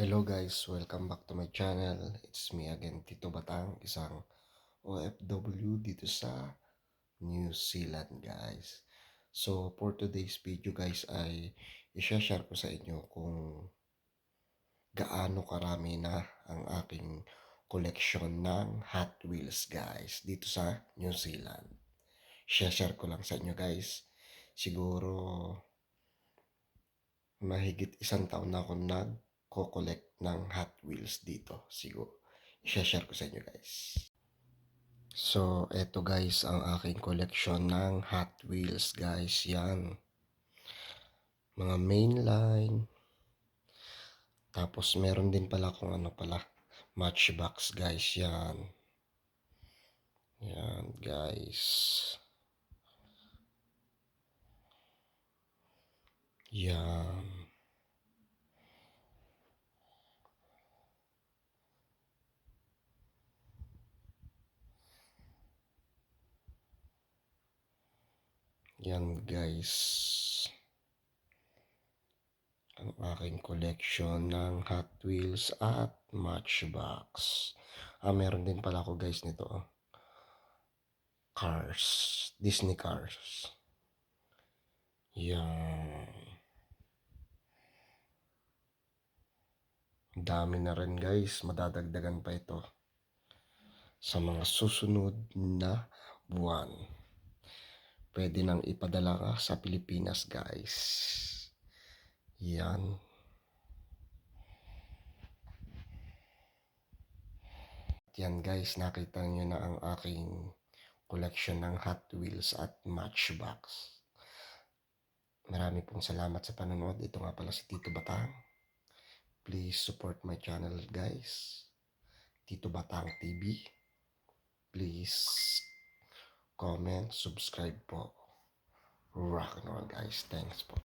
Hello guys, welcome back to my channel. It's me again, Tito Batang, isang OFW dito sa New Zealand guys. So for today's video guys ay i-share ko sa inyo kung gaano karami na ang aking koleksyon ng Hot Wheels guys dito sa New Zealand. Share ko lang sa inyo guys. Siguro mahigit isang taon na ako nagko-collect ng Hot Wheels dito. Siguro, i-share ko sa inyo guys. So, eto guys ang aking collection ng Hot Wheels guys. Yan. Mga mainline. Tapos meron din pala kung Matchbox guys. Yan. Yan guys. Yan. Yan guys. Ang aking collection ng Hot Wheels at Matchbox. Meron din pala ako guys nito. Cars. Disney Cars. Yan. Dami na rin guys. Madadagdagan pa ito sa mga susunod na buwan. Pwede nang ipadala ka sa Pilipinas guys. Yan. Yan guys, nakita nyo na ang aking collection ng Hot Wheels at Matchbox. Marami pong salamat sa panonood. Ito nga pala si Tito Batang. Please support my channel guys. Tito Batang TV. Please comment, subscribe po. Rock and roll guys. Thanks po.